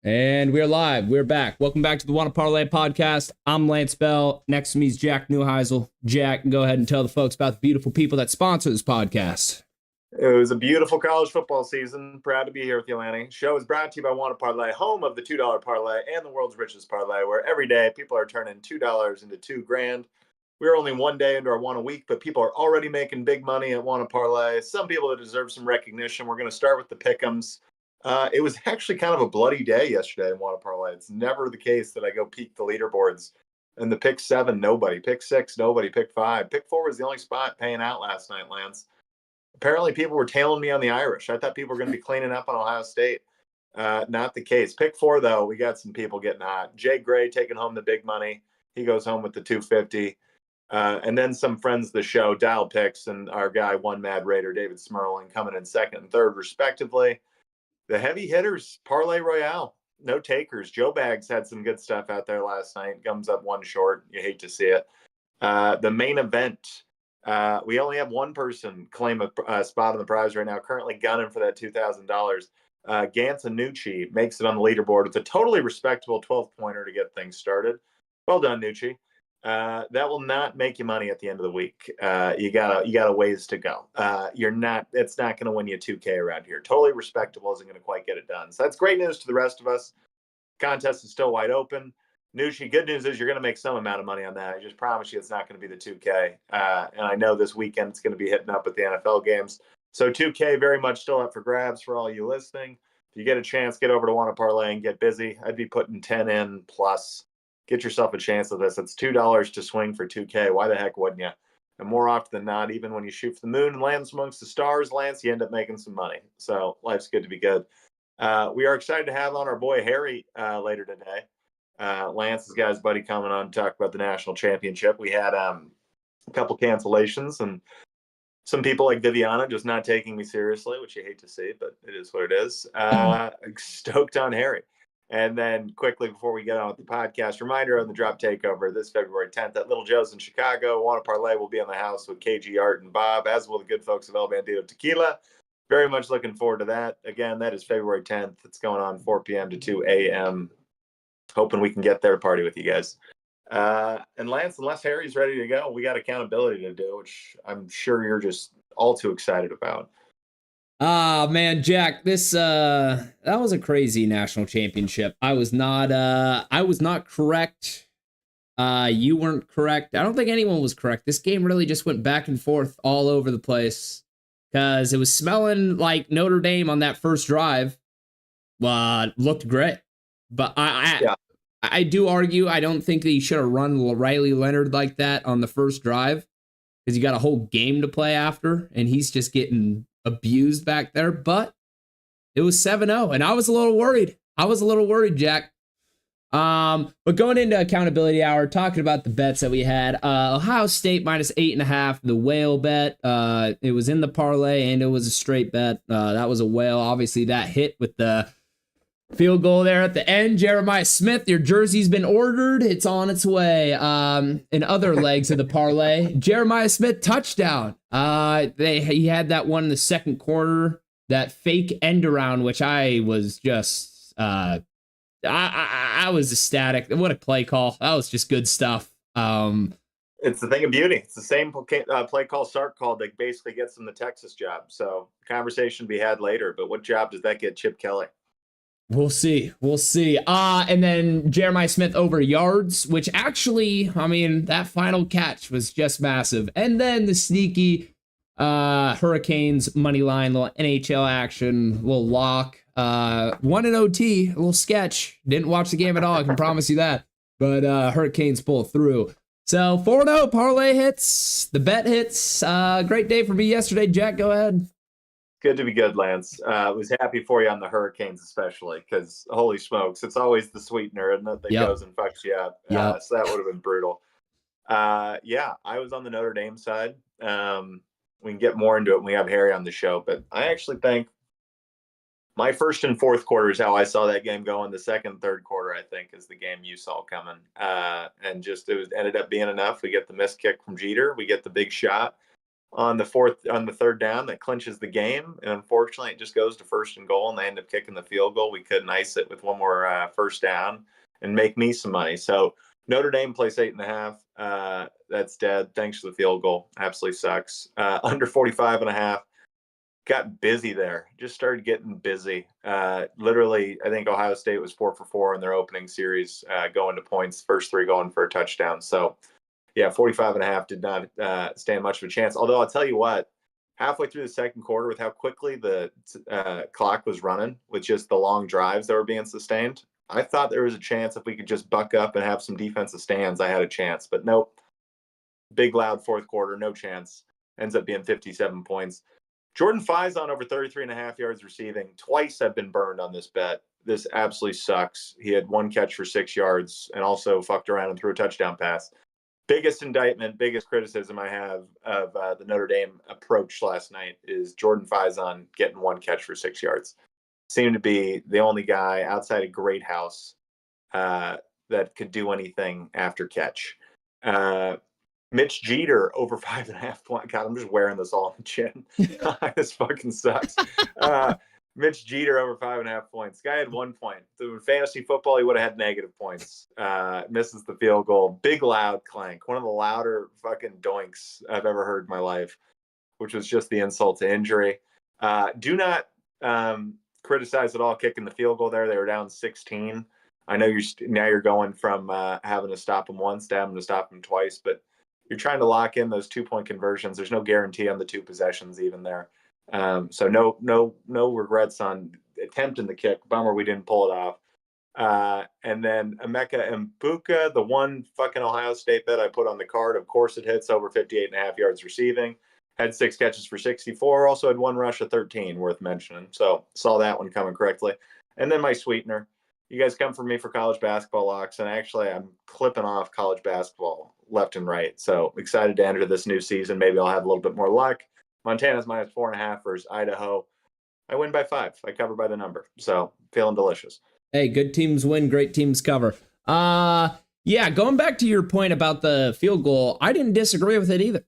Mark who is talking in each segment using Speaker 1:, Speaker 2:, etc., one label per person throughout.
Speaker 1: And we're live. We're back. Welcome back to the Wanna Parlay podcast. I'm Lance Bell. Next to me is Jack Neuheisel. Jack, go ahead and tell the folks about the beautiful people that sponsor this podcast.
Speaker 2: It was a beautiful college football season. Proud to be here with you, Lanny. Show is brought to you by Wanna Parlay, home of the $2 parlay and the world's richest parlay, where every day people are turning $2 into $2,000. We're only one day into our one a week, but people are already making big money at Wanna Parlay. Some people that deserve some recognition. We're going to start with the pick'ems. It was actually kind of a bloody day yesterday in Wanna Parlay. It's never the case that I go peek the leaderboards. And the pick 7, nobody. Pick 6, nobody. Pick 5. Pick 4 was the only spot paying out last night, Lance. Apparently, people were tailing me on the Irish. I thought people were going to be cleaning up on Ohio State. Not the case. Pick 4, though, we got some people getting hot. Jay Gray taking home the big money. He goes home with the 250. And then some friends of the show, Dial Picks, and our guy, One Mad Raider, David Smerling, coming in second and third, respectively. The heavy hitters, Parlay Royale, no takers. Joe Bags had some good stuff out there last night. Gums up one short. You hate to see it. The main event, we only have one person claim a spot on the prize right now, currently gunning for that $2,000. Gantanucci makes it on the leaderboard with a totally respectable 12-pointer to get things started. Well done, Nucci. That will not make you money at the end of the week. You got a ways to go. It's not going to win you 2K around here. Totally respectable isn't going to quite get it done. So that's great news to the rest of us. Contest is still wide open. Nucci, good news is you're going to make some amount of money on that. I just promise you it's not going to be the 2K. And I know this weekend it's going to be hitting up with the NFL games. So 2K very much still up for grabs for all you listening. If you get a chance, get over to Wanna Parlay and get busy. I'd be putting 10 in plus. Get yourself a chance of this. It's $2 to swing for 2K. Why the heck wouldn't you? And more often than not, even when you shoot for the moon and lands amongst the stars, Lance, you end up making some money. So life's good to be good. We are excited to have on our boy Harry later today. Lance has got his buddy coming on to talk about the national championship. We had a couple cancellations and some people like Viviana just not taking me seriously, which you hate to see, but it is what it is. Stoked on Harry. And then quickly before we get on with the podcast, reminder on the Drop Takeover this February 10th at Little Joe's in Chicago. Wanna Parlay will be on the house with KG Art and Bob, as will the good folks of El Bandito Tequila. Very much looking forward to that. Again, that is February 10th. It's going on 4 p.m. to 2 a.m. Hoping we can get there, party with you guys. And Lance, unless Harry's ready to go, we got accountability to do, which I'm sure you're just all too excited about.
Speaker 1: Ah, man, Jack, that was a crazy national championship. I was not correct. You weren't correct. I don't think anyone was correct. This game really just went back and forth all over the place because it was smelling like Notre Dame on that first drive. Looked great, but I do argue I don't think that you should have run Riley Leonard like that on the first drive because you got a whole game to play after, and he's just getting abused back there. But it was 7-0, and I was a little worried. Jack. But going into accountability hour, talking about the bets that we had, Ohio State minus 8.5, the whale bet. It was in the parlay and it was a straight bet. That was a whale. Obviously, that hit with the field goal there at the end. Jeremiah Smith, your jersey's been ordered. It's on its way. In other legs of the parlay, Jeremiah Smith touchdown. He had that one in the second quarter, that fake end around, which I was just I was ecstatic. What a play call. That was just good stuff.
Speaker 2: It's the thing of beauty. It's the same play call Sark called that basically gets him the Texas job. So conversation to be had later. But what job does that get Chip Kelly?
Speaker 1: We'll see. And then Jeremiah Smith over yards, which actually, I mean, that final catch was just massive. And then the sneaky Hurricanes money line, little NHL action, little lock. One in OT, a little sketch. Didn't watch the game at all, I can promise you that. But Hurricanes pull through. So 4-0 parlay hits, the bet hits. Great day for me yesterday. Jack, go ahead.
Speaker 2: Good to be good, Lance. Was happy for you on the Hurricanes, especially because holy smokes, it's always the sweetener, isn't it, that goes and fucks you up. So that would have been brutal. I was on the Notre Dame side. We can get more into it when we have Harry on the show, but I actually think my first and fourth quarter is how I saw that game going. The second and third quarter, I think, is the game you saw coming. And just ended up being enough. We get the missed kick from Jeter. We get the big shot. on the third down that clinches the game. And unfortunately, it just goes to 1st and goal, and they end up kicking the field goal. We couldn't ice it with one more first down and make me some money. So Notre Dame plays 8.5. That's dead. Thanks for the field goal. Absolutely sucks. Under 45.5. Got busy there. Just started getting busy. Literally, I think Ohio State was 4 for 4 in their opening series, going to points. First 3 going for a touchdown. So, yeah, 45.5 did not stand much of a chance. Although I'll tell you what, halfway through the second quarter, with how quickly the clock was running, with just the long drives that were being sustained, I thought there was a chance if we could just buck up and have some defensive stands, I had a chance. But nope. Big, loud fourth quarter, no chance. Ends up being 57 points. Jordan Faison over 33.5 yards receiving. Twice I've been burned on this bet. This absolutely sucks. He had 1 catch for 6 yards and also fucked around and threw a touchdown pass. Biggest indictment, biggest criticism I have of the Notre Dame approach last night is Jordan Faison getting 1 catch for 6 yards. Seemed to be the only guy outside of Greathouse that could do anything after catch. Mitch Jeter over 5.5 points. God, I'm just wearing this all on the chin. This fucking sucks. Mitch Jeter over 5.5 points. Guy had 1 point. Through fantasy football, he would have had negative points. Misses the field goal. Big loud clank. One of the louder fucking doinks I've ever heard in my life, which was just the insult to injury. Do not criticize at all kicking the field goal there. They were down 16. I know you're going from having to stop them once to having to stop them twice, but you're trying to lock in those 2-point conversions. There's no guarantee on the 2 possessions even there. So no regrets on attempting the kick. Bummer we didn't pull it off. And then Emeka Mbuka, the one fucking Ohio State bet I put on the card. Of course it hits over 58.5 yards receiving. Had 6 catches for 64. Also had 1 rush of 13, worth mentioning. So saw that one coming correctly. And then my sweetener. You guys come for me for college basketball locks, and actually I'm clipping off college basketball left and right. So excited to enter this new season. Maybe I'll have a little bit more luck. Montana's minus 4.5 versus Idaho. I win by 5. I cover by the number. So feeling delicious.
Speaker 1: Hey, good teams win, great teams cover. Yeah, going back to your point about the field goal, I didn't disagree with it either.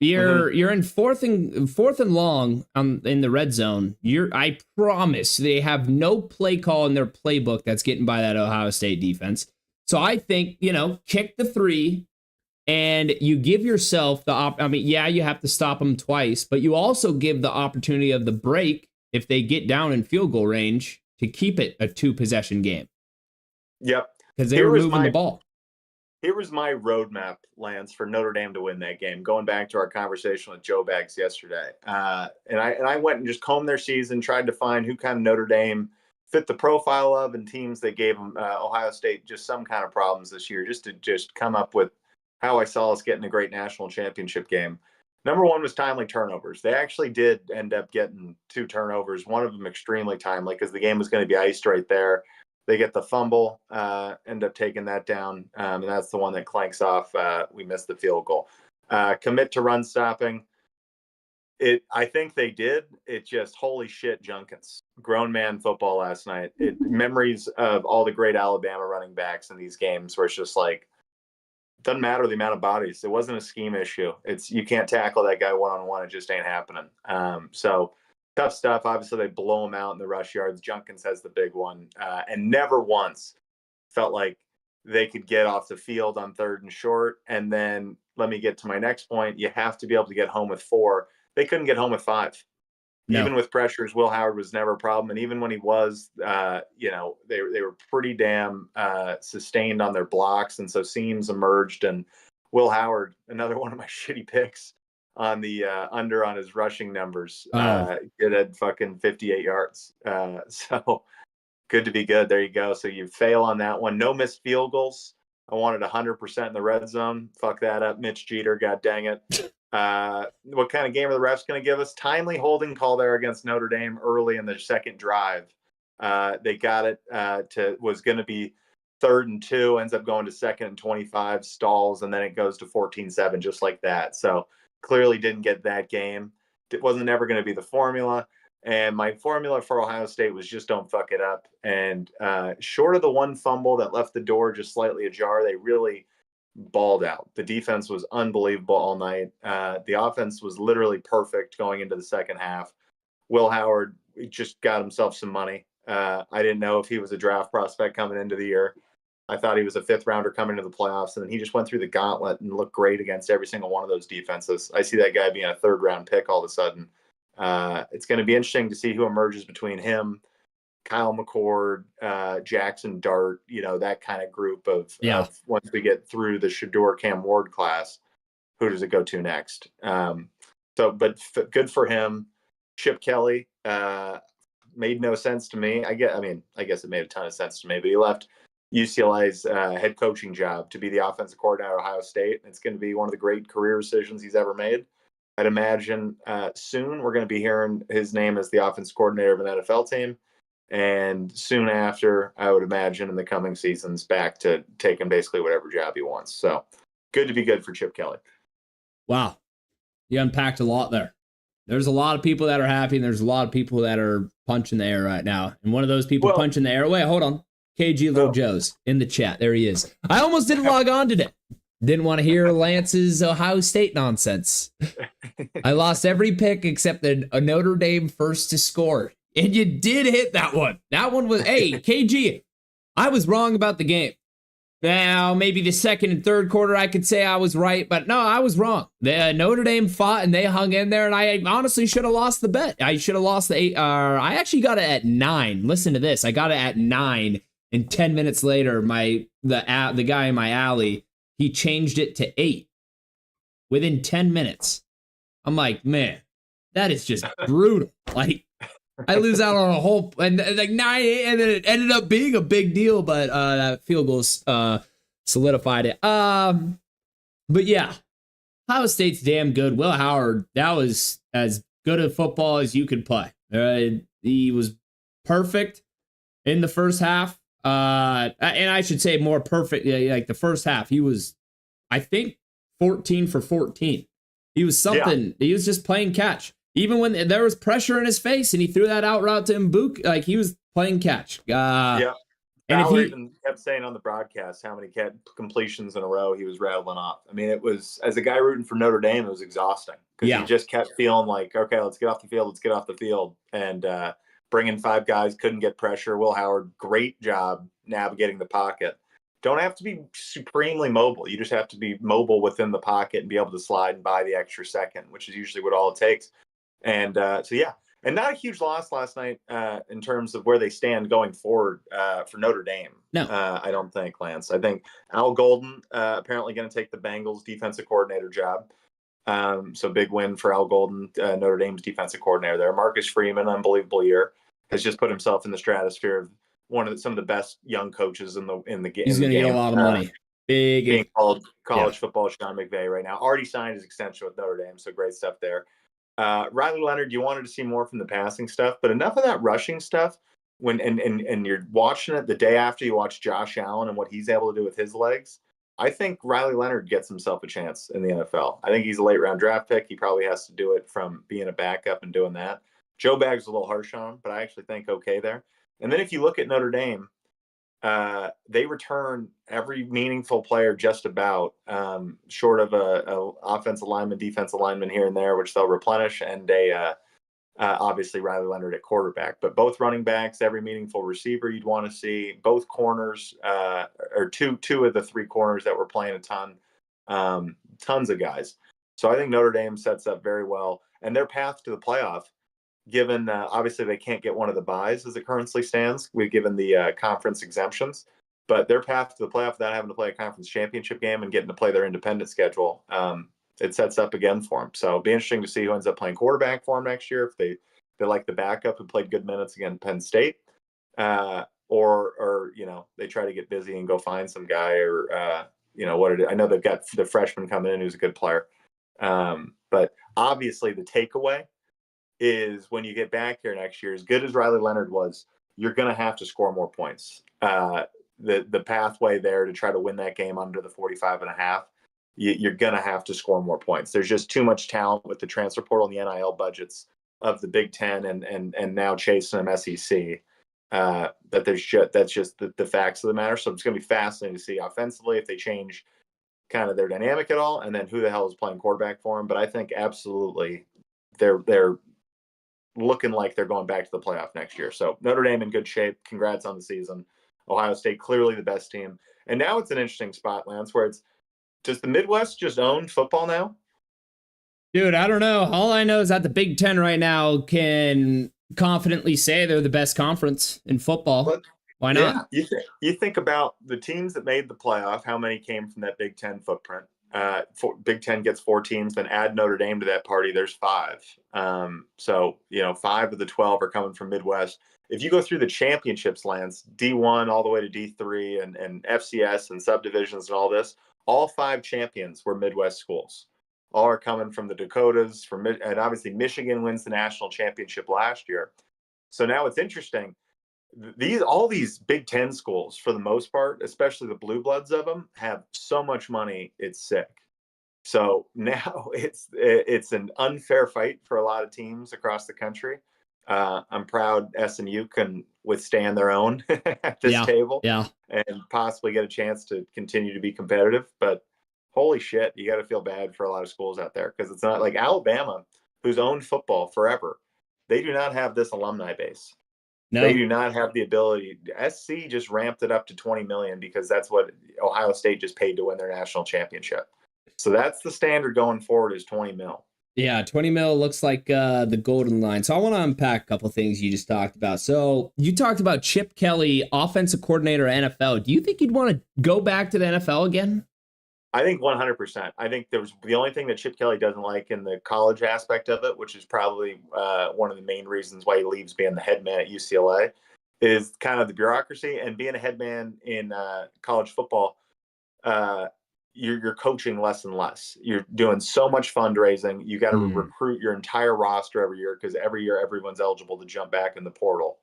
Speaker 1: You're in fourth and long in the red zone. I promise they have no play call in their playbook that's getting by that Ohio State defense. So I think, kick the 3 and you give yourself you have to stop them twice, but you also give the opportunity of the break if they get down in field goal range to keep it a 2-possession game.
Speaker 2: Yep.
Speaker 1: Because they were moving the ball.
Speaker 2: Here was my roadmap, Lance, for Notre Dame to win that game. Going back to our conversation with Joe Bags yesterday, and I went and just combed their season, tried to find who kind of Notre Dame fit the profile of, and teams that gave them Ohio State just some kind of problems this year, just to come up with how I saw us getting a great national championship game. Number 1 was timely turnovers. They actually did end up getting 2 turnovers. One of them extremely timely because the game was going to be iced right there. They get the fumble, end up taking that down, and that's the one that clanks off. We missed the field goal. Commit to run stopping. I think they did. It just, holy shit, Junkins. Grown man football last night. Memories of all the great Alabama running backs in these games where it's just like, doesn't matter the amount of bodies. It wasn't a scheme issue. You can't tackle that guy one-on-one. It just ain't happening. So tough stuff. Obviously, they blow him out in the rush yards. Junkins has the big one, and never once felt like they could get off the field on 3rd and short. And then let me get to my next point. You have to be able to get home with 4. They couldn't get home with 5. No. Even with pressures, Will Howard was never a problem. And even when he was, they were pretty damn sustained on their blocks. And so seams emerged. And Will Howard, another one of my shitty picks on the under on his rushing numbers, it had fucking 58 yards. So good to be good. There you go. So you fail on that one. No missed field goals. I wanted 100% in the red zone. Fuck that up. Mitch Jeter, god dang it. What kind of game are the refs going to give us? Timely holding call there against Notre Dame early in the second drive. They got it was going to be 3rd and 2, ends up going to 2nd and 25, stalls, and then it goes to 14-7 just like that. So clearly didn't get that game. It wasn't ever going to be the formula. And my formula for Ohio State was just don't fuck it up. And short of the one fumble that left the door just slightly ajar, they really balled out. The defense was unbelievable all night. The offense was literally perfect going into the second half. Will Howard just got himself some money. I didn't know if he was a draft prospect coming into the year. I thought he was a fifth rounder coming into the playoffs, and then he just went through the gauntlet and looked great against every single one of those defenses. I see that guy being a third round pick all of a sudden. It's going to be interesting to see who emerges between him, Kyle McCord, Jackson Dart, that kind of group of once we get through the Shador Cam Ward class, who does it go to next? But good for him. Chip Kelly made no sense to me. I guess it made a ton of sense to me, but he left UCLA's head coaching job to be the offensive coordinator at Ohio State. It's going to be one of the great career decisions he's ever made. I'd imagine soon we're going to be hearing his name as the offensive coordinator of an NFL team. And soon after, I would imagine in the coming seasons, back to taking basically whatever job he wants. So good to be good for Chip Kelly.
Speaker 1: Wow. You unpacked a lot there. There's a lot of people that are happy, and there's a lot of people that are punching the air right now. And one of those people punching the air, wait, hold on. KG Little Joe's in the chat. There he is. I almost didn't log on today. Didn't want to hear Lance's Ohio State nonsense. I lost every pick except a Notre Dame first to score. And you did hit that one. That one was, hey, KG, I was wrong about the game. Now, maybe the second and third quarter, I could say I was right, but no, I was wrong. Notre Dame fought and they hung in there, and I honestly should have lost the bet. I should have lost the 8. I actually got it at 9. Listen to this. I got it at 9, and 10 minutes later, the guy in my alley, he changed it to 8 within 10 minutes. I'm like, man, that is just brutal. Like, I lose out on a whole, and like 9, and then it ended up being a big deal, but that field goal solidified it. But yeah, Ohio State's damn good. Will Howard, that was as good a football as you could play. He was perfect in the first half, and I should say more perfect. Like the first half, he was, I think, 14 for 14. He was something. Yeah. He was just playing catch. Even when there was pressure in his face and he threw that out route to Mbuk, like he was playing catch.
Speaker 2: Yeah.
Speaker 1: And
Speaker 2: Ballard even kept saying on the broadcast how many completions in a row he was rattling off. I mean, it was, as a guy rooting for Notre Dame, it was exhausting because he just kept feeling like, okay, let's get off the field. And bringing 5 guys, couldn't get pressure. Will Howard, great job navigating the pocket. Don't have to be supremely mobile. You just have to be mobile within the pocket and be able to slide and buy the extra second, which is usually what all it takes. And and not a huge loss last night in terms of where they stand going forward for Notre Dame.
Speaker 1: No,
Speaker 2: I don't think, Lance. I think Al Golden apparently going to take the Bengals defensive coordinator job. So big win for Al Golden, Notre Dame's defensive coordinator there. Marcus Freeman, unbelievable year, has just put himself in the stratosphere of some of the best young coaches in the game.
Speaker 1: He's going to get a lot of money.
Speaker 2: Being called college football Sean McVay right now. Already signed his extension with Notre Dame, so great stuff there. Riley Leonard, you wanted to see more from the passing stuff, but enough of that rushing stuff. When and you're watching it the day after you watch Josh Allen and what he's able to do with his legs, I think Riley Leonard gets himself a chance in the NFL. I think he's a late round draft pick. He probably has to do it from being a backup and doing that. Joe Bag's a little harsh on him, but I actually think okay there. And then if you look at Notre Dame, they return every meaningful player just about, short of a offensive lineman, defensive lineman here and there, which they'll replenish, and obviously Riley Leonard at quarterback. But both running backs, every meaningful receiver you'd want to see, both corners, or two of the 3 corners that were playing a ton, tons of guys. So I think Notre Dame sets up very well, and their path to the playoff, given obviously they can't get one of the byes as it currently stands. We've given the conference exemptions, but their path to the playoff without having to play a conference championship game and getting to play their independent schedule, it sets up again for them. So it'll be interesting to see who ends up playing quarterback for them next year. If they like the backup who played good minutes against Penn State, or they try to get busy and go find some guy, or I know they've got the freshman coming in who's a good player, but obviously the takeaway is when you get back here next year, as good as Riley Leonard was, you're going to have to score more points. The pathway there to try to win that game under the 45.5, you're going to have to score more points. There's just too much talent with the transfer portal and the NIL budgets of the Big Ten and now chasing them SEC. That's just the facts of the matter. So it's going to be fascinating to see offensively if they change kind of their dynamic at all, and then who the hell is playing quarterback for them. But I think absolutely they're looking like they're going back to the playoff next year. So Notre Dame in good shape. Congrats on the season. Ohio State clearly the best team. And now it's an interesting spot, Lance, where does the Midwest just own football now?
Speaker 1: Dude, I don't know. All I know is that the Big Ten right now can confidently say they're the best conference in football. But, why not?
Speaker 2: Yeah, you think about the teams that made the playoff, how many came from that Big Ten footprint? Big Ten gets 4 teams, then add Notre Dame to that party, there's 5. So, 5 of the 12 are coming from Midwest. If you go through the championships, Lance, D1 all the way to D3 and FCS and subdivisions and all this, all 5 champions were Midwest schools. All are coming from the Dakotas, and obviously Michigan wins the national championship last year. So now it's interesting. All these Big Ten schools, for the most part, especially the blue bloods of them, have so much money, it's sick. So now it's an unfair fight for a lot of teams across the country. I'm proud SMU can withstand their own at this table and possibly get a chance to continue to be competitive. But holy shit, you got to feel bad for a lot of schools out there, because it's not like Alabama, who's owned football forever. They do not have this alumni base. No. They do not have the ability. SC just ramped it up to 20 million because that's what Ohio State just paid to win their national championship. So that's the standard going forward, is 20 mil.
Speaker 1: Yeah, 20 mil looks like the golden line. So I want to unpack a couple things you just talked about. So you talked about Chip Kelly, offensive coordinator at NFL. Do you think you'd want to go back to the NFL again?
Speaker 2: I think 100%. I think there was the only thing that Chip Kelly doesn't like in the college aspect of it, which is probably one of the main reasons why he leaves being the head man at UCLA, is kind of the bureaucracy. And being a head man in college football, you're coaching less and less. You're doing so much fundraising. You got to recruit your entire roster every year, because every year everyone's eligible to jump back in the portal.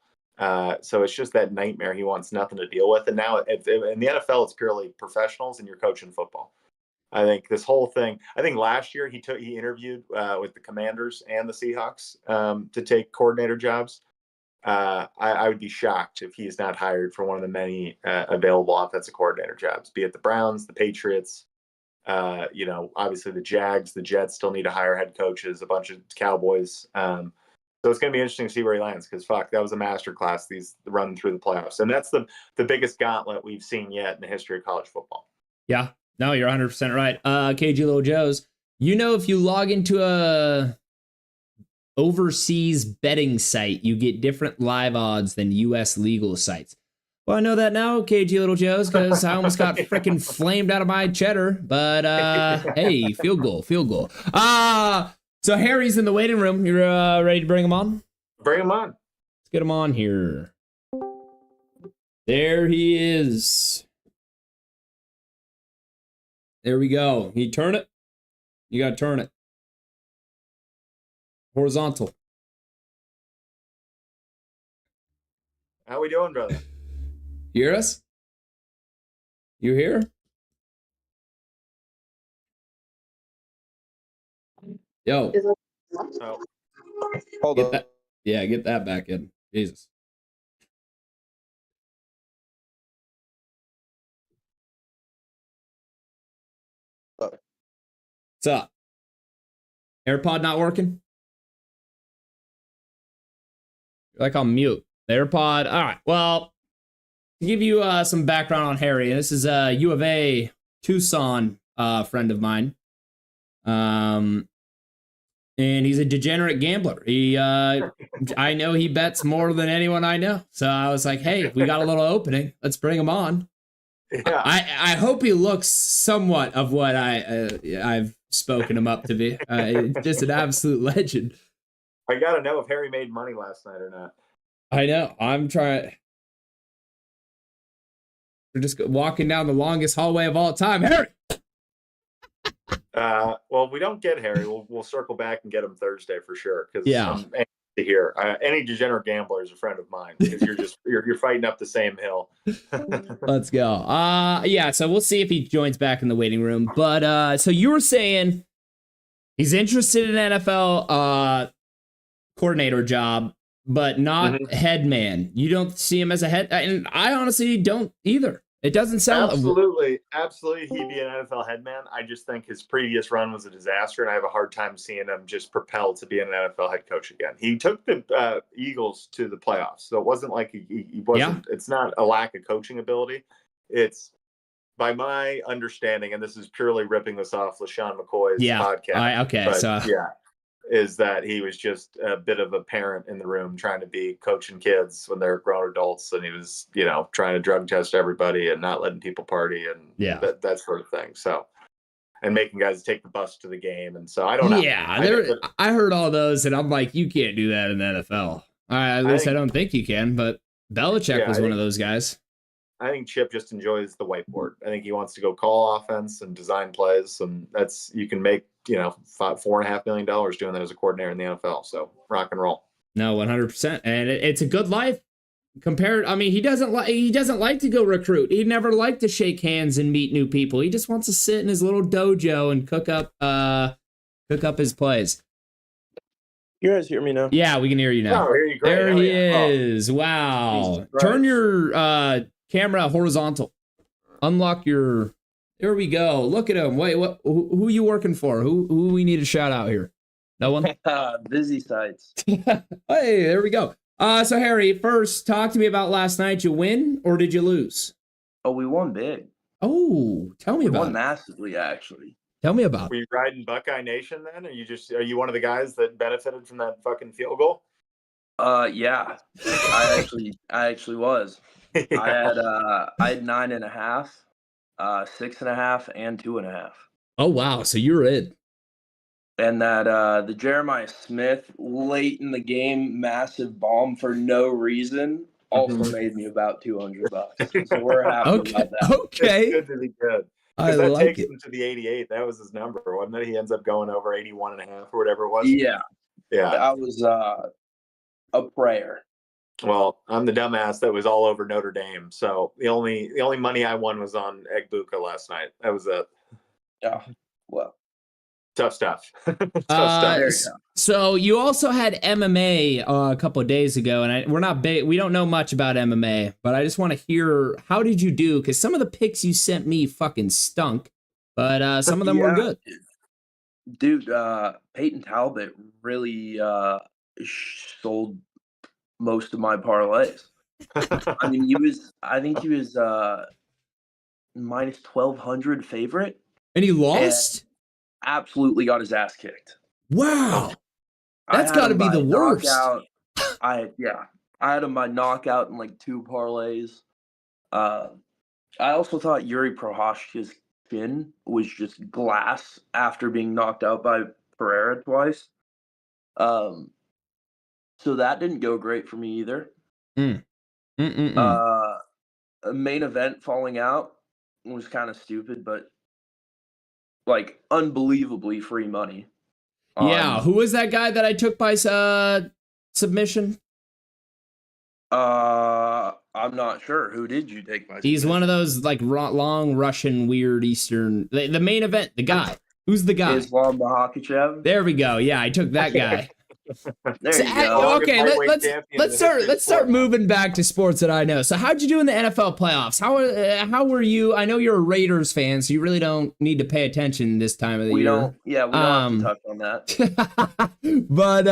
Speaker 2: So it's just that nightmare he wants nothing to deal with. And now in the NFL, it's purely professionals and you're coaching football. I think this whole thing, last year he interviewed with the Commanders and the Seahawks to take coordinator jobs. I would be shocked if he's not hired for one of the many available offensive coordinator jobs, be it the Browns, the Patriots, obviously the Jags, the Jets still need to hire head coaches, a bunch of Cowboys. So it's going to be interesting to see where he lands, because that was a masterclass, running through the playoffs. And that's the biggest gauntlet we've seen yet in the history of college football.
Speaker 1: Yeah, no, you're 100% right. KG Little Joe's, if you log into a overseas betting site, you get different live odds than U.S. legal sites. Well, I know that now, KG Little Joe's, because I almost got freaking flamed out of my cheddar. But hey, field goal. So Harry's in the waiting room. You're ready to bring him on?
Speaker 2: Bring him on.
Speaker 1: Let's get him on here. There he is. There we go. Can you turn it? You got to turn it. Horizontal.
Speaker 2: How we doing, brother?
Speaker 1: Hear us? You here? Yo.
Speaker 2: Oh.
Speaker 3: Hold on.
Speaker 1: Get that back in. Jesus. What's up? AirPod not working? You're like on mute. The AirPod. All right. Well, to give you some background on Harry, this is a U of A Tucson friend of mine. And he's a degenerate gambler. I know he bets more than anyone I know. So I was like, hey, we got a little opening. Let's bring him on. Yeah. I hope he looks somewhat of what I've spoken him up to be. Just an absolute legend.
Speaker 2: I got to know if Harry made money last night or not.
Speaker 1: I know. I'm trying. We're just walking down the longest hallway of all time. Harry!
Speaker 2: Well, we don't get Harry. We'll circle back and get him Thursday for sure. Because to hear any degenerate gambler is a friend of mine, because you're fighting up the same hill.
Speaker 1: Let's go. So we'll see if he joins back in the waiting room. But so you were saying he's interested in NFL coordinator job, but not head man. You don't see him as a head, and I honestly don't either. It doesn't sound
Speaker 2: absolutely he'd be an NFL headman. I just think his previous run was a disaster, and I have a hard time seeing him just propelled to be an NFL head coach again. He took the Eagles to the playoffs, so it wasn't like he wasn't. Yeah. It's not a lack of coaching ability. It's, by my understanding, and this is purely ripping this off LaShawn McCoy's podcast. Is that he was just a bit of a parent in the room trying to be coaching kids when they're grown adults, and he was, trying to drug test everybody and not letting people party and that sort of thing. So, and making guys take the bus to the game. And so I don't know.
Speaker 1: Yeah, I heard all those, and I'm like, you can't do that in the NFL. At least I don't think you can, but Belichick was one of those guys.
Speaker 2: I think Chip just enjoys the whiteboard. I think he wants to go call offense and design plays, and you can make $4.5 million doing that as a coordinator in the NFL. So rock and roll.
Speaker 1: No, 100%, and it's a good life. Compared, I mean, he doesn't like to go recruit. He never liked to shake hands and meet new people. He just wants to sit in his little dojo and cook up his plays.
Speaker 3: You guys hear me now?
Speaker 1: Yeah, we can hear you now.
Speaker 2: Oh, I hear you great.
Speaker 1: There he is. Oh. Wow. Turn your camera horizontal. Unlock your. There we go. Look at him. Wait, what? Who are you working for? Who we need to shout out here? No one.
Speaker 3: Busy sites.
Speaker 1: Hey, there we go. So Harry, first, talk to me about last night. You win or did you lose?
Speaker 3: Oh, we won big.
Speaker 1: Oh, tell me about it. We
Speaker 3: won massively, actually.
Speaker 1: Tell me about it.
Speaker 2: Were you riding Buckeye Nation then? Are you one of the guys that benefited from that fucking field goal?
Speaker 3: Yeah. I actually was. Yeah. I had 9.5, 6.5, and 2.5.
Speaker 1: Oh wow! So you're in.
Speaker 3: And that the Jeremiah Smith late in the game massive bomb for no reason also made me about $200. So we're happy about that.
Speaker 1: Okay.
Speaker 2: It's good to be good.
Speaker 1: I
Speaker 2: that
Speaker 1: like
Speaker 2: takes him to the 88. That was his number, wasn't it? He ends up going over 81.5 or whatever it was.
Speaker 3: Yeah.
Speaker 2: Yeah.
Speaker 3: That was a prayer.
Speaker 2: Well, I'm the dumbass that was all over Notre Dame. So the only money I won was on Egbuka last night. That was it.
Speaker 3: Yeah. Well.
Speaker 2: Tough stuff. Tough
Speaker 1: stuff. So you also had MMA a couple of days ago, and we're not big. We don't know much about MMA, but I just want to hear, how did you do? Because some of the picks you sent me fucking stunk, but some of them were good.
Speaker 3: Dude, Peyton Talbot really sold most of my parlays. I mean, I think he was minus 1,200 favorite,
Speaker 1: and he lost.
Speaker 3: Absolutely got his ass kicked.
Speaker 1: Wow, that's got to be the worst.
Speaker 3: I had him by knockout in like 2 parlays. I also thought Yuri Prohashka's chin was just glass after being knocked out by Pereira twice. So that didn't go great for me either. A main event falling out was kind of stupid, but like unbelievably free money.
Speaker 1: Yeah, who was that guy that I took by submission?
Speaker 3: I'm not sure. Who did you take by submission?
Speaker 1: He's one of those like long Russian weird Eastern. The main event, the guy. Who's the guy?
Speaker 3: Islam Makhachev.
Speaker 1: There we go. Yeah, I took that guy.
Speaker 3: There you go.
Speaker 1: Okay, let's start moving back to sports that I know. So how'd you do in the NFL playoffs? How were you? I know you're a Raiders fan, so you really don't need to pay attention this time of the year.
Speaker 3: We don't have to touch on that.
Speaker 1: But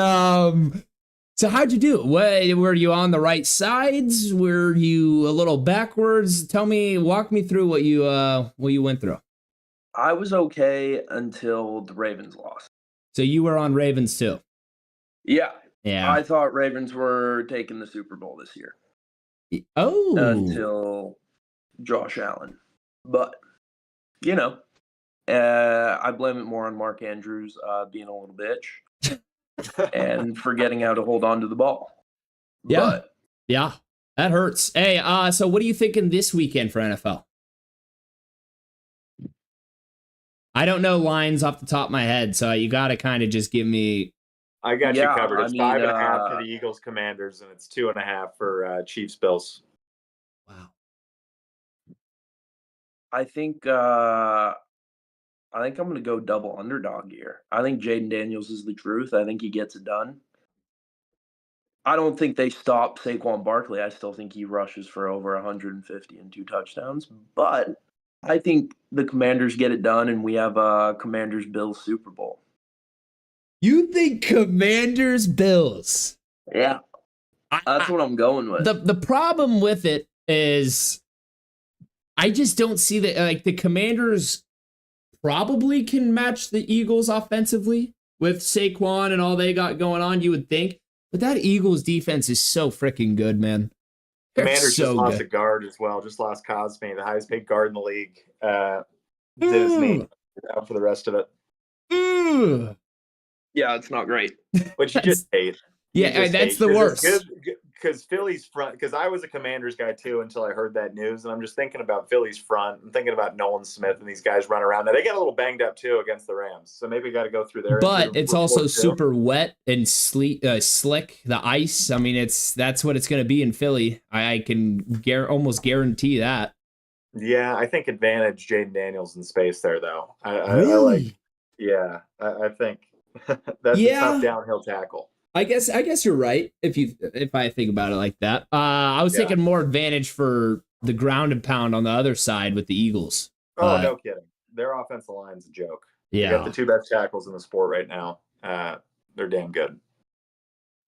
Speaker 1: so how'd you do? Were you on the right sides? Were you a little backwards? Walk me through what you went through.
Speaker 3: I was okay until the Ravens lost.
Speaker 1: So you were on Ravens too.
Speaker 3: Yeah.
Speaker 1: Yeah.
Speaker 3: I thought Ravens were taking the Super Bowl this year.
Speaker 1: Oh.
Speaker 3: Until Josh Allen. But, I blame it more on Mark Andrews being a little bitch and forgetting how to hold on to the ball.
Speaker 1: Yeah. Yeah. That hurts. Hey, so what are you thinking this weekend for NFL? I don't know lines off the top of my head, so you got to kind of just give me.
Speaker 2: I got you covered. It's 5.5 for the Eagles Commanders, and it's 2.5 for Chiefs Bills.
Speaker 1: Wow.
Speaker 3: I think I'm going to go double underdog here. I think Jaden Daniels is the truth. I think he gets it done. I don't think they stop Saquon Barkley. I still think he rushes for over 150 and 2 touchdowns. But I think the Commanders get it done, and we have a Commanders-Bills Super Bowl.
Speaker 1: You think Commanders Bills?
Speaker 3: Yeah, that's what I'm going with.
Speaker 1: The problem with it is I just don't see that. Like, the Commanders probably can match the Eagles offensively with Saquon and all they got going on, you would think. But that Eagles defense is so freaking good, man.
Speaker 2: Commanders
Speaker 1: so
Speaker 2: just lost
Speaker 1: good.
Speaker 2: a guard as well. Just lost Cosme, the highest paid guard in the league. Did his knee out for the rest of it.
Speaker 3: Yeah, it's not great.
Speaker 2: But you just hate.
Speaker 1: Yeah, that's the worst.
Speaker 2: Because Philly's front, because I was a Commanders guy too until I heard that news, and I'm just thinking about Philly's front and thinking about Nolan Smith and these guys run around. Now they got a little banged up too against the Rams, so maybe got to go through there.
Speaker 1: But it's also super wet and slick. The ice. I mean, that's what it's going to be in Philly. I can almost guarantee that.
Speaker 2: Yeah, I think advantage Jaden Daniels in space there though.
Speaker 1: Really?
Speaker 2: I think that's a tough downhill tackle.
Speaker 1: I guess you're right if I think about it like that. I was thinking more advantage for the ground and pound on the other side with the Eagles.
Speaker 2: Oh, no kidding. Their offensive line's a joke.
Speaker 1: Yeah.
Speaker 2: You got the 2 best tackles in the sport right now. They're damn good.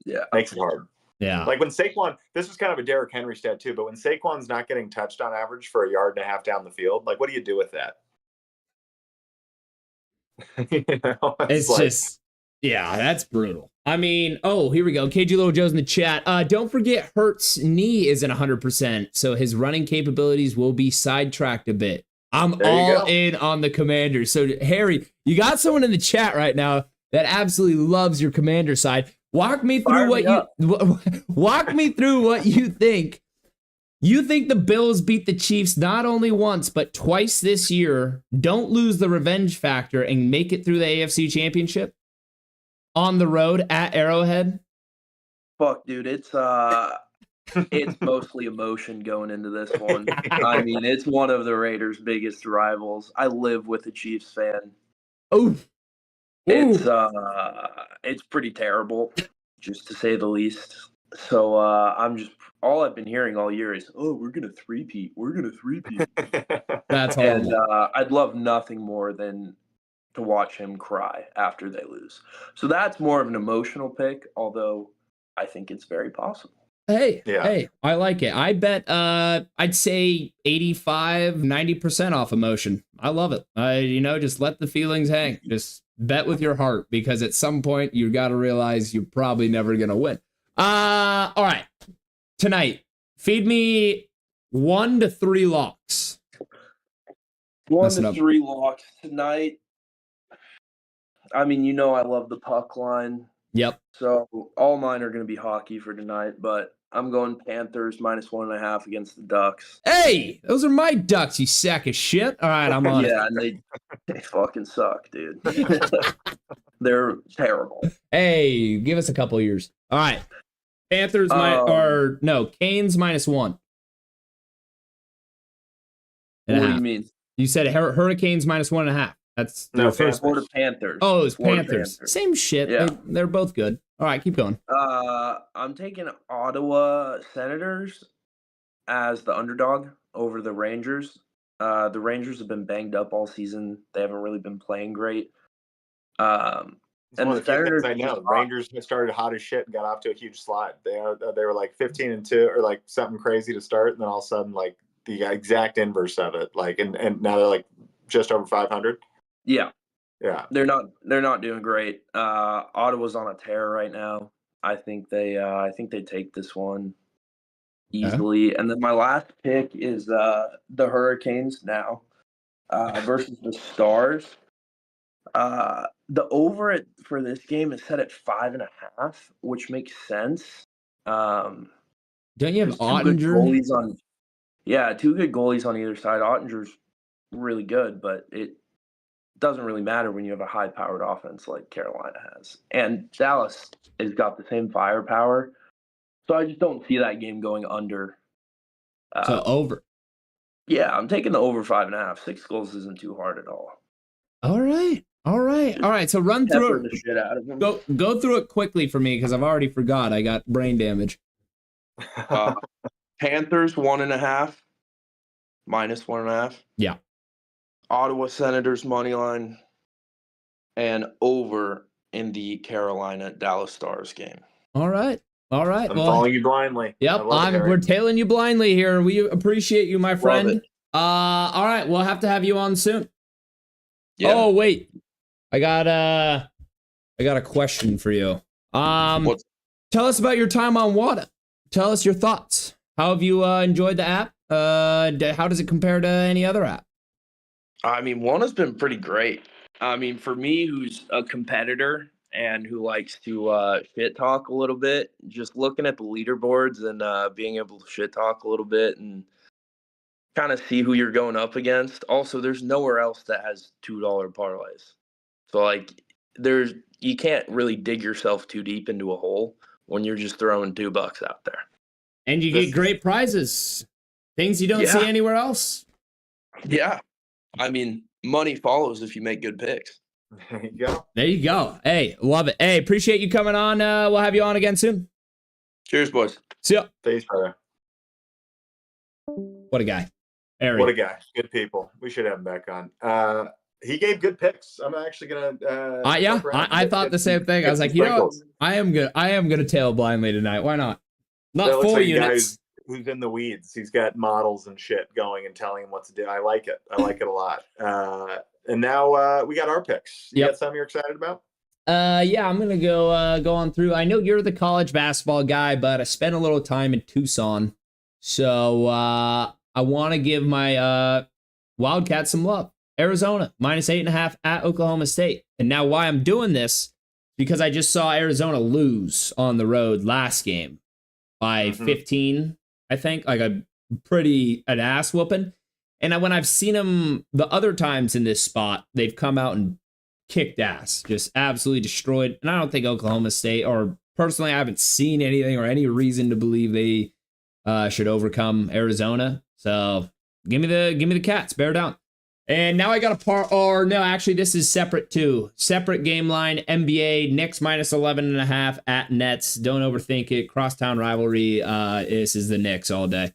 Speaker 3: Yeah.
Speaker 2: Makes it hard.
Speaker 1: Yeah.
Speaker 2: Like when Saquon, this was kind of a Derrick Henry stat too, but when Saquon's not getting touched on average for 1.5 yards down the field, like what do you do with that?
Speaker 1: It's like, just, that's brutal. I mean, here we go. KG Little Joe's in the chat. Don't forget Hurts' knee isn't 100%, so his running capabilities will be sidetracked a bit. I'm all in on the Commanders. So, Harry, you got someone in the chat right now that absolutely loves your Commander side. Walk me through walk me through what you think. You think the Bills beat the Chiefs not only once, but twice this year, don't lose the revenge factor, and make it through the AFC Championship? On the road at Arrowhead?
Speaker 3: Fuck, dude, it's mostly emotion going into this one. I mean, it's one of the Raiders' biggest rivals. I live with a Chiefs fan. It's pretty terrible, just to say the least. So all I've been hearing all year is, we're gonna three-peat.
Speaker 1: That's horrible.
Speaker 3: And I'd love nothing more than to watch him cry after they lose. So that's more of an emotional pick, although I think it's very possible.
Speaker 1: Hey, I like it. I bet I'd say 85-90% off emotion. I love it. Just let the feelings hang. Just bet with your heart, because at some point you got to realize you're probably never going to win. All right. Tonight, feed me 1 to 3 locks.
Speaker 3: 1 to 3 locks tonight. I mean, I love the puck line.
Speaker 1: Yep.
Speaker 3: So all mine are going to be hockey for tonight, but I'm going Panthers -1.5 against the Ducks.
Speaker 1: Hey, those are my Ducks, you sack of shit. All right, I'm on it.
Speaker 3: Yeah, and they fucking suck, dude. They're terrible.
Speaker 1: Hey, give us a couple years. All right. Panthers Canes -1.
Speaker 3: What do you mean?
Speaker 1: You said Hurricanes -1.5. That's
Speaker 3: no first. Panthers.
Speaker 1: Oh, it's Panthers. Same shit. Yeah. They're both good. All right, keep going.
Speaker 3: I'm taking Ottawa Senators as the underdog over the Rangers. The Rangers have been banged up all season. They haven't really been playing great. And
Speaker 2: the Senators, I know, Rangers started hot as shit and got off to a huge slide. They were like 15-2 or like something crazy to start, and then all of a sudden, like the exact inverse of it. Like and now they're like just over 500.
Speaker 3: Yeah.
Speaker 2: Yeah.
Speaker 3: They're not doing great. Ottawa's on a tear right now. I think they take this one easily. And then my last pick is the Hurricanes now versus the Stars. The over for this game is set at 5.5, which makes sense.
Speaker 1: Don't you have Ottinger?
Speaker 3: 2 good goalies on either side. Ottinger's really good, but it doesn't really matter when you have a high-powered offense like Carolina has. And Dallas has got the same firepower. So I just don't see that game going under.
Speaker 1: So over.
Speaker 3: Yeah, I'm taking the over 5.5. 6 goals isn't too hard at all.
Speaker 1: All right. All right. So run
Speaker 3: Pepper
Speaker 1: through
Speaker 3: the
Speaker 1: it.
Speaker 3: shit out of him.
Speaker 1: Go through it quickly for me because I've already forgot. I got brain damage.
Speaker 3: Panthers 1.5, -1.5.
Speaker 1: Yeah.
Speaker 3: Ottawa Senators money line, and over in the Carolina Dallas Stars game.
Speaker 1: All right.
Speaker 2: I'm following you blindly.
Speaker 1: Yep.
Speaker 2: I love it,
Speaker 1: We're tailing you blindly here. We appreciate you, my friend.
Speaker 3: Love it.
Speaker 1: All right. We'll have to have you on soon.
Speaker 3: Yeah.
Speaker 1: Oh, wait. I got a question for you. Tell us about your time on WADA. Tell us your thoughts. How have you enjoyed the app? How does it compare to any other app?
Speaker 3: I mean, WADA's been pretty great. I mean, for me, who's a competitor and who likes to shit talk a little bit, just looking at the leaderboards and being able to shit talk a little bit and kind of see who you're going up against. Also, there's nowhere else that has $2 parlays. So like you can't really dig yourself too deep into a hole when you're just throwing $2 out there.
Speaker 1: And you get great prizes. Things you don't see anywhere else.
Speaker 3: Yeah. I mean, money follows if you make good picks.
Speaker 2: There you go.
Speaker 1: Hey, love it. Hey, appreciate you coming on. We'll have you on again soon.
Speaker 3: Cheers, boys.
Speaker 1: See ya.
Speaker 2: Thanks, brother.
Speaker 1: What a guy. Harry.
Speaker 2: What a guy. Good people. We should have him back on. He gave good picks. I'm actually gonna
Speaker 1: I thought the same thing. I was like, you know, I am gonna tail blindly tonight. Why not? Not full units.
Speaker 2: Who's in the weeds. He's got models and shit going and telling him what to do. I like it. I like it a lot. And now we got our picks. You got something you're excited about?
Speaker 1: Yeah, I'm gonna go on through. I know you're the college basketball guy, but I spent a little time in Tucson, so I want to give my Wildcats some love. Arizona -8.5 at Oklahoma State, and now why I'm doing this because I just saw Arizona lose on the road last game by 15, I think, like an ass whooping. And when I've seen them the other times in this spot, they've come out and kicked ass, just absolutely destroyed. And I don't think Oklahoma State, or personally, I haven't seen anything or any reason to believe they should overcome Arizona. So give me the Cats, bear down. And now I got this is separate too. Separate game line, NBA, Knicks -11.5 at Nets. Don't overthink it. Crosstown rivalry. This is the Knicks all day.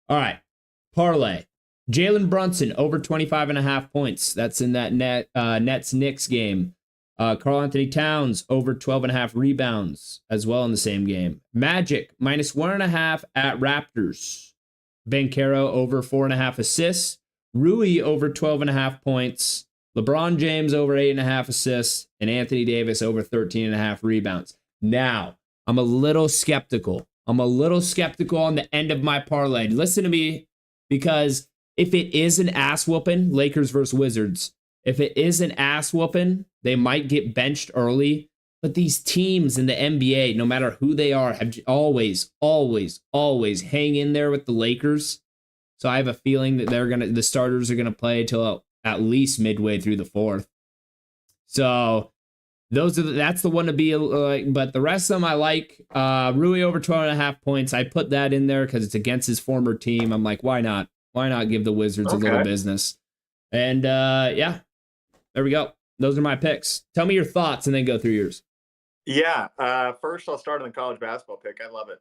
Speaker 1: All right. Parlay. Jalen Brunson over 25.5 points. That's in that Nets-Knicks game. Karl Anthony Towns over 12.5 rebounds as well in the same game. Magic -1.5 at Raptors. Banchero over 4.5 assists. Rui over 12.5 points. LeBron James over 8.5 assists. And Anthony Davis over 13.5 rebounds. Now, I'm a little skeptical. On the end of my parlay. Listen to me, because if it is an ass whooping, Lakers versus Wizards, if it is an ass whooping, they might get benched early. But these teams in the NBA, no matter who they are, have always hang in there with the Lakers. So I have a feeling that the starters are gonna play till at least midway through the fourth. So that's the one to be like. But the rest of them I like. Rui over 12.5 points. I put that in there because it's against his former team. I'm like, why not? Why not give the Wizards a little business? And there we go. Those are my picks. Tell me your thoughts and then go through yours.
Speaker 2: Yeah. First, I'll start on the college basketball pick. I love it.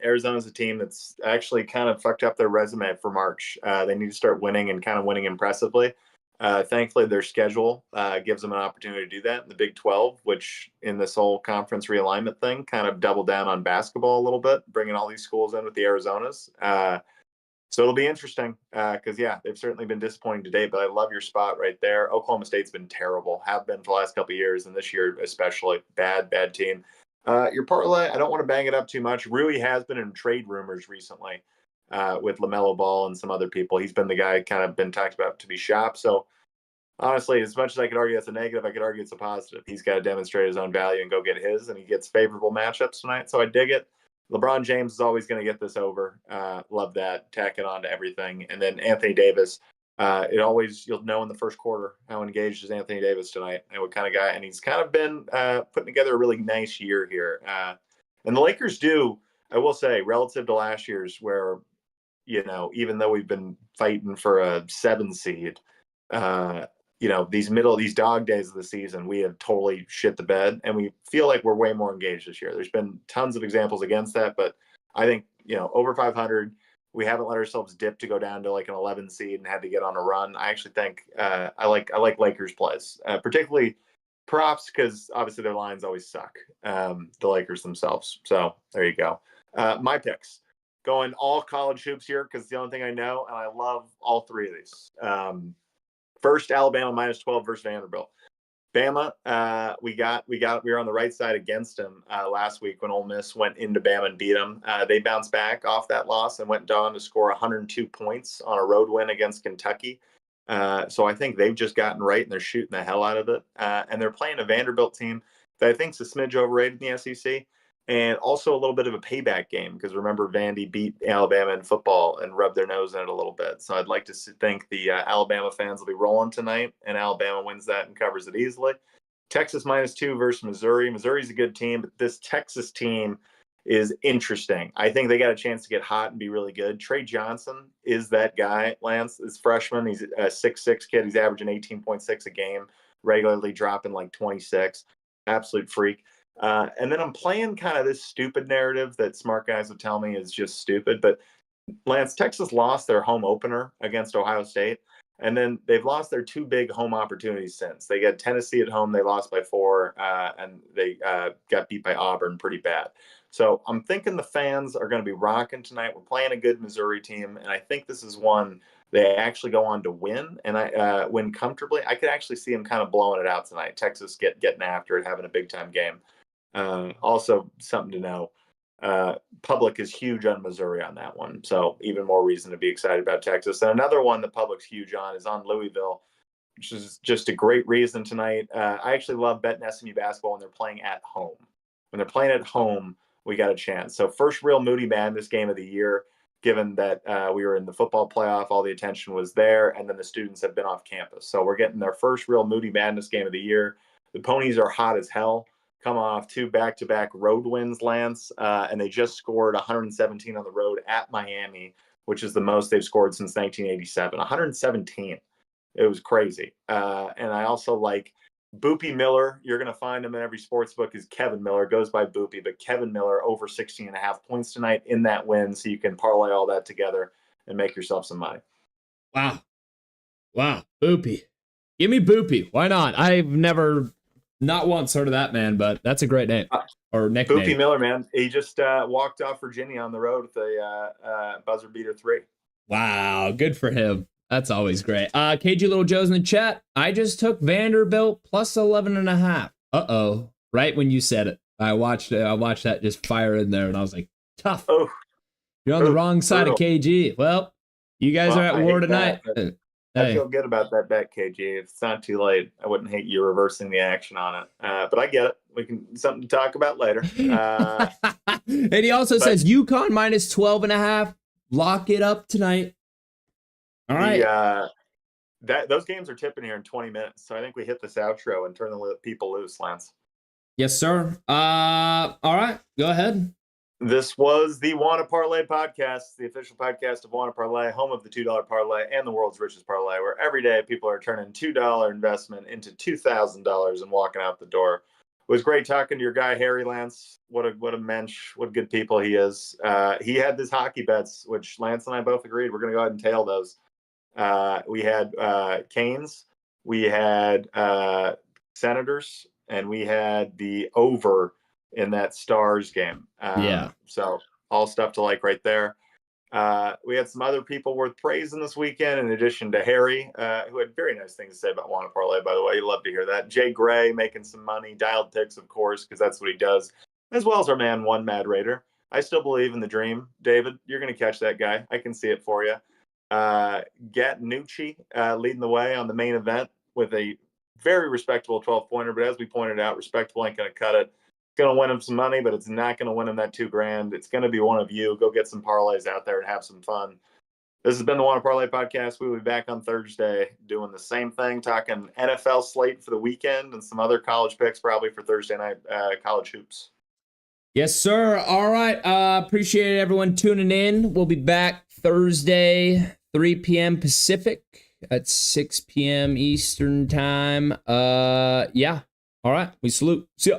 Speaker 2: Arizona's a team that's actually kind of fucked up their resume for March. They need to start winning and kind of winning impressively. Thankfully, their schedule gives them an opportunity to do that. The Big 12, which in this whole conference realignment thing, kind of doubled down on basketball a little bit, bringing all these schools in with the Arizonas. So it'll be interesting because, they've certainly been disappointing today, but I love your spot right there. Oklahoma State's been terrible, have been for the last couple of years, and this year especially. Bad team. Your parlay, I don't want to bang it up too much. Rui has been in trade rumors recently with LaMelo Ball and some other people. He's been the guy kind of been talked about to be shopped. So honestly, as much as I could argue that's a negative, I could argue it's a positive. He's got to demonstrate his own value and go get his, and he gets favorable matchups tonight. So I dig it. LeBron James is always going to get this over. Love that. Tack it on to everything. And then Anthony Davis, you'll know in the first quarter how engaged is Anthony Davis tonight and what kind of guy. And he's kind of been putting together a really nice year here. And the Lakers do, I will say, relative to last year's where, even though we've been fighting for a 7 seed, these dog days of the season, we have totally shit the bed, and we feel like we're way more engaged this year. There's been tons of examples against that, but I think, over 500, we haven't let ourselves dip to go down to like an 11 seed and had to get on a run. I actually think I like Lakers plays, particularly props, because obviously their lines always suck, the Lakers themselves. So there you go. My picks. Going all college hoops here because it's the only thing I know, and I love all three of these. First, Alabama -12 versus Vanderbilt. Bama, we were on the right side against them last week when Ole Miss went into Bama and beat them. They bounced back off that loss and went on to score 102 points on a road win against Kentucky. So I think they've just gotten right, and they're shooting the hell out of it. And they're playing a Vanderbilt team that I think is a smidge overrated in the SEC. And also a little bit of a payback game, because remember, Vandy beat Alabama in football and rubbed their nose in it a little bit. So I'd like to think the Alabama fans will be rolling tonight, and Alabama wins that and covers it easily. Texas -2 versus Missouri. Missouri's a good team, but this Texas team is interesting. I think they got a chance to get hot and be really good. Trey Johnson is that guy. Lantz is freshman. He's a 6'6" kid. He's averaging 18.6 a game, regularly dropping like 26. Absolute freak. And then I'm playing kind of this stupid narrative that smart guys would tell me is just stupid. But Lance, Texas lost their home opener against Ohio State, and then they've lost their two big home opportunities since. They got Tennessee at home. They lost by 4, and they got beat by Auburn pretty bad. So I'm thinking the fans are going to be rocking tonight. We're playing a good Missouri team, and I think this is one they actually go on to win, and I win comfortably. I could actually see them kind of blowing it out tonight. Texas getting after it, having a big-time game. Also, something to know, public is huge on Missouri on that one, so even more reason to be excited about Texas. And another one the public's huge on is on Louisville, which is just a great reason tonight. I actually love betting SMU basketball when they're playing at home. When they're playing at home, we got a chance. So first real Moody Madness game of the year, given that we were in the football playoff, all the attention was there, and then the students have been off campus. So we're getting their first real Moody Madness game of the year. The Ponies are hot as hell, come off 2 back-to-back road wins, Lance, and they just scored 117 on the road at Miami, which is the most they've scored since 1987. 117. It was crazy. And I also like Boopy Miller. You're going to find him in every sports book is Kevin Miller. Goes by Boopy, but Kevin Miller over 16.5 points tonight in that win, so you can parlay all that together and make yourself some money.
Speaker 1: Wow. Boopy. Give me Boopy. Why not? I've never... Not once heard of that man, but that's a great name or nickname.
Speaker 2: Boopy Miller, man. He just walked off Virginia on the road with a buzzer beater 3.
Speaker 1: Wow, good for him. That's always great. KG Little Joe's in the chat. I just took Vanderbilt plus 11.5. Uh-oh. Right when you said it. I watched that just fire in there, and I was like, tough.
Speaker 2: Oh,
Speaker 1: you're on the wrong side of KG. Well, you guys are at war tonight.
Speaker 2: I feel good about that bet, KG. If it's not too late, I wouldn't hate you reversing the action on it. But I get it. We can something to talk about later.
Speaker 1: And he also says UConn minus 12.5. Lock it up tonight. All right.
Speaker 2: Those games are tipping here in 20 minutes. So I think we hit this outro and turn the people loose, Lance.
Speaker 1: Yes, sir. All right. Go ahead.
Speaker 2: This was the Wanna Parlay podcast, the official podcast of Wanna Parlay, home of the $2 parlay and the world's richest parlay, where every day people are turning $2 investment into $2,000 and walking out the door. It was great talking to your guy, Harry Lance. What a mensch. What good people he is. He had his hockey bets, which Lance and I both agreed we're going to go ahead and tail those. We had Canes, we had Senators, and we had the over in that Stars game. So all stuff to like right there. We had some other people worth praising this weekend, in addition to Harry, who had very nice things to say about Wanna Parlay, by the way. You love to hear that. Jay Gray making some money, dialed picks, of course, because that's what he does, as well as our man, One Mad Raider. I still believe in the dream. David, you're going to catch that guy. I can see it for you. Gatnucci leading the way on the main event with a very respectable 12-pointer, but as we pointed out, respectable ain't going to cut it. Going to win him some money, but it's not going to win him that $2,000. It's going to be one of you. Go get some parlays out there and have some fun. This has been the Wanna Parlay podcast. We'll be back on Thursday doing the same thing, talking NFL slate for the weekend and some other college picks probably for Thursday night college hoops.
Speaker 1: Yes, sir. All right. Appreciate everyone tuning in. We'll be back Thursday, 3 p.m. Pacific. at 6 p.m. Eastern time. Yeah. All right. We salute. See ya.